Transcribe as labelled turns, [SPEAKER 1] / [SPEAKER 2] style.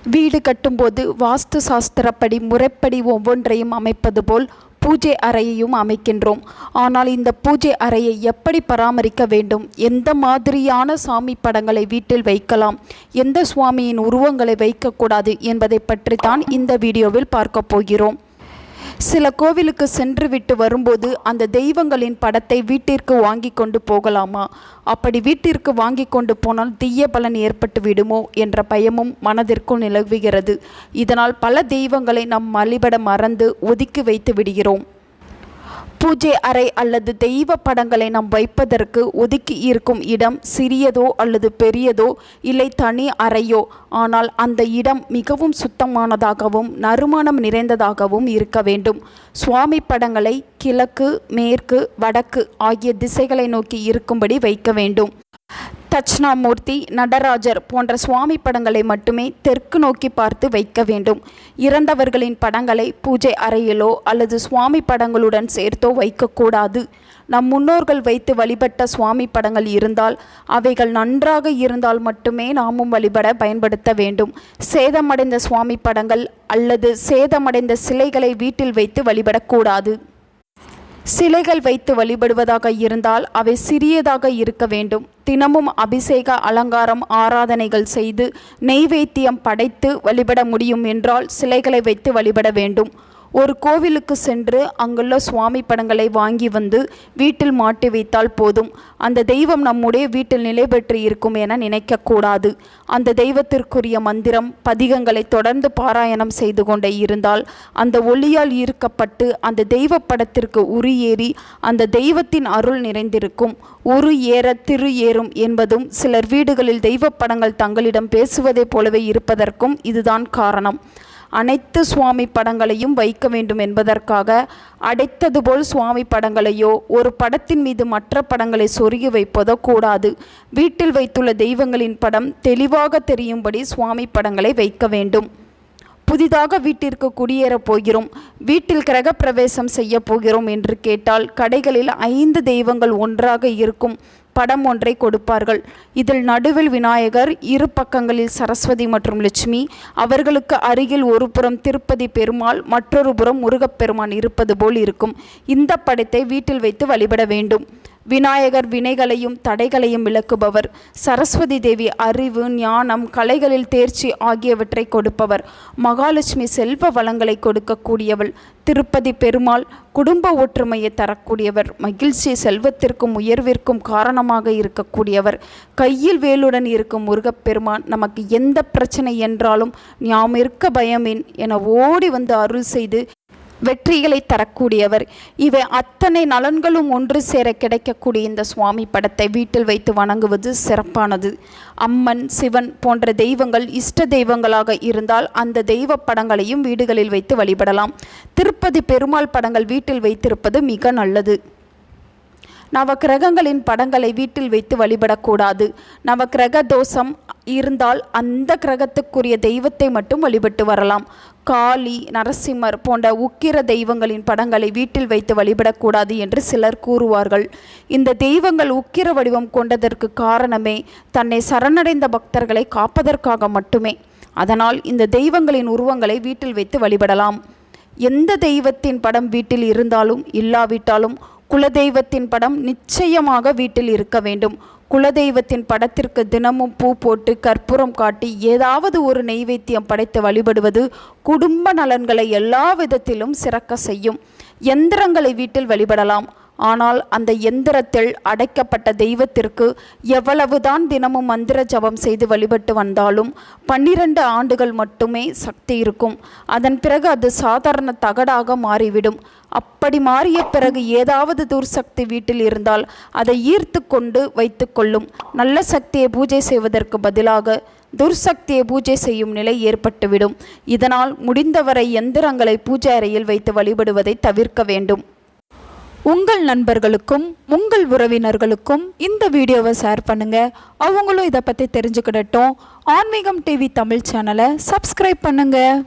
[SPEAKER 1] வீடு கட்டும்போது வாஸ்து சாஸ்திரப்படி முறைப்படி ஒவ்வொன்றையும் அமைப்பது போல் பூஜை அறையையும் அமைக்கின்றோம். ஆனால் இந்த பூஜை அறையை எப்படி பராமரிக்க வேண்டும், எந்த மாதிரியான சாமி படங்களை வீட்டில் வைக்கலாம், எந்த சுவாமியின் உருவங்களை வைக்கக்கூடாது என்பதை பற்றி தான் இந்த வீடியோவில் பார்க்க போகிறோம். சில கோவிலுக்கு சென்று விட்டு வரும்போது அந்த தெய்வங்களின் படத்தை வீட்டிற்கு வாங்கி கொண்டு போகலாமா, அப்படி வீட்டிற்கு வாங்கி கொண்டு போனால் தீய பலன் ஏற்பட்டு விடுமோ என்ற பயமும் மனதிற்குள் நிலவுகிறது. இதனால் பல தெய்வங்களை நாம் வழிபட மறந்து ஒதுக்கி வைத்து விடுகிறோம். பூஜை அறை அல்லது தெய்வ படங்களை நாம் வைப்பதற்கு ஒதுக்கி இருக்கும் இடம் சிறியதோ அல்லது பெரியதோ இல்லை தனி அறையோ, ஆனால் அந்த இடம் மிகவும் சுத்தமானதாகவும் நறுமணம் நிறைந்ததாகவும் இருக்க வேண்டும். சுவாமி படங்களை கிழக்கு, மேற்கு, வடக்கு ஆகிய திசைகளை நோக்கி இருக்கும்படி வைக்க வேண்டும். தட்சிணாமூர்த்தி, நடராஜர் போன்ற சுவாமி படங்களை மட்டுமே தெற்கு நோக்கி பார்த்து வைக்க வேண்டும். இறந்தவர்களின் படங்களை பூஜை அறையிலோ அல்லது சுவாமி படங்களுடன் சேர்த்தோ வைக்கக்கூடாது. நம் முன்னோர்கள் வைத்து வழிபட்ட சுவாமி படங்கள் இருந்தால் அவைகள் நன்றாக இருந்தால் மட்டுமே நாமும் வழிபட பயன்படுத்த வேண்டும். சேதமடைந்த சுவாமி படங்கள் அல்லது சேதமடைந்த சிலைகளை வீட்டில் வைத்து வழிபடக்கூடாது. சிலைகள் வைத்து வழிபடுவதாக இருந்தால் அவை சிறியதாக இருக்க வேண்டும். தினமும் அபிஷேக, அலங்காரம், ஆராதனைகள் செய்து நெய்வேத்தியம் படைத்து வழிபட முடியும் என்றால் சிலைகளை வைத்து வழிபட வேண்டும். ஒரு கோவிலுக்கு சென்று அங்குள்ள சுவாமி படங்களை வாங்கி வந்து வீட்டில் மாட்டி வைத்தால் போதும். அந்த தெய்வம் நம்முடைய வீட்டில் நிலை பெற்று இருக்கும் என நினைக்கக்கூடாது. அந்த தெய்வத்திற்குரிய மந்திரம், பதிகங்களை தொடர்ந்து பாராயணம் செய்து கொண்டே இருந்தால் அந்த ஒளியால் ஈர்க்கப்பட்டு அந்த தெய்வ படத்திற்கு உரு ஏறி அந்த தெய்வத்தின் அருள் நிறைந்திருக்கும். உரு ஏற திரு ஏறும் என்பதும் சிலர் வீடுகளில் தெய்வ படங்கள் தங்களிடம் பேசுவதை போலவே இருப்பதற்கும் இதுதான் காரணம். அனைத்து சுவாமி படங்களையும் வைக்க வேண்டும் என்பதற்காக அடைத்தது போல் சுவாமி படங்களையோ ஒரு படத்தின் மீது மற்ற படங்களை சொருகி வைப்பதோ கூடாது. வீட்டில் வைத்துள்ள தெய்வங்களின் படம் தெளிவாக தெரியும்படி சுவாமி படங்களை வைக்க வேண்டும். புதிதாக வீட்டிற்கு குடியேறப் போகிறோம், வீட்டில் கிரக பிரவேசம் செய்ய போகிறோம் என்று கேட்டால் கடைகளில் 5 தெய்வங்கள் ஒன்றாக இருக்கும் படம் ஒன்றை கொடுப்பார்கள். இதில் நடுவில் விநாயகர், இரு பக்கங்களில் சரஸ்வதி மற்றும் லட்சுமி, அவர்களுக்கு அருகில் ஒரு புறம் திருப்பதி பெருமாள், மற்றொரு புறம் முருகப்பெருமான் இருப்பது போல் இருக்கும். இந்த படத்தை வீட்டில் வைத்து வழிபட வேண்டும். விநாயகர் வினைகளையும் தடைகளையும் விளக்குபவர். சரஸ்வதி தேவி அறிவு, ஞானம், கலைகளில் தேர்ச்சி ஆகியவற்றை கொடுப்பவர். மகாலட்சுமி செல்வ வளங்களை கொடுக்கக்கூடியவள். திருப்பதி பெருமாள் குடும்ப ஒற்றுமையை தரக்கூடியவர். மகிழ்ச்சி, செல்வத்திற்கும் உயர்விற்கும் காரணமாக இருக்கக்கூடியவர். கையில் வேலுடன் இருக்கும் முருகப்பெருமான் நமக்கு எந்த பிரச்சனை என்றாலும் நாம் இருக்க பயமேன் என ஓடி வந்து அருள் செய்து வெற்றிகளை தரக்கூடியவர். இவை அத்தனை நலன்களும் ஒன்று சேர கிடைக்கக்கூடிய இந்த சுவாமி படத்தை வீட்டில் வைத்து வணங்குவது சிறப்பானது. அம்மன், சிவன் போன்ற தெய்வங்கள் இஷ்ட தெய்வங்களாக இருந்தால் அந்த தெய்வ படங்களையும் வீடுகளில் வைத்து வழிபடலாம். திருப்பதி பெருமாள் படங்கள் வீட்டில் வைத்திருப்பது மிக நல்லது. நவக்கிரகங்களின் படங்களை வீட்டில் வைத்து வழிபடக்கூடாது. நவக்கிரக தோஷம் இருந்தால் அந்த கிரகத்துக்குரிய தெய்வத்தை மட்டும் வழிபட்டு வரலாம். காளி, நரசிம்மர் போன்ற உக்கிர தெய்வங்களின் படங்களை வீட்டில் வைத்து வழிபடக்கூடாது என்று சிலர் கூறுவார்கள். இந்த தெய்வங்கள் உக்கிர வடிவம் கொண்டதற்கு காரணமே தன்னை சரணடைந்த பக்தர்களை காப்பதற்காக மட்டுமே. அதனால் இந்த தெய்வங்களின் உருவங்களை வீட்டில் வைத்து வழிபடலாம். எந்த தெய்வத்தின் படம் வீட்டில் இருந்தாலும் இல்லாவிட்டாலும் குலதெய்வத்தின் படம் நிச்சயமாக வீட்டில் இருக்க வேண்டும். குலதெய்வத்தின் படத்திற்கு தினமும் பூ போட்டு கற்பூரம் காட்டி ஏதாவது ஒரு நெய்வேத்தியம் படைத்து வழிபடுவது குடும்ப நலன்களை எல்லா விதத்திலும் சிறக்க செய்யும். யந்திரங்களை வீட்டில் வழிபடலாம். ஆனால் அந்த எந்திரத்தில் அடைக்கப்பட்ட தெய்வத்திற்கு எவ்வளவுதான் தினமும் மந்திர ஜபம் செய்து வழிபட்டு வந்தாலும் 12 ஆண்டுகள் மட்டுமே சக்தி இருக்கும். அதன் பிறகு அது சாதாரண தகடாக மாறிவிடும். அப்படி மாறிய பிறகு ஏதாவது துர்சக்தி வீட்டில் இருந்தால் அதை ஈர்த்து கொண்டு வைத்து கொள்ளும். நல்ல சக்தியை பூஜை செய்வதற்கு பதிலாக துர்சக்தியை பூஜை செய்யும் நிலை ஏற்பட்டுவிடும். இதனால் முடிந்தவரை எந்திரங்களை பூஜை அறையில் வைத்து வழிபடுவதை தவிர்க்க வேண்டும். உங்கள் நண்பர்களுக்கும் உங்கள் உறவினர்களுக்கும் இந்த வீடியோவை ஷேர் பண்ணுங்கள். அவங்களும் இதை பற்றி தெரிஞ்சுக்கிடட்டும். ஆன்மீகம் டிவி தமிழ் சேனலை சப்ஸ்கிரைப் பண்ணுங்கள்.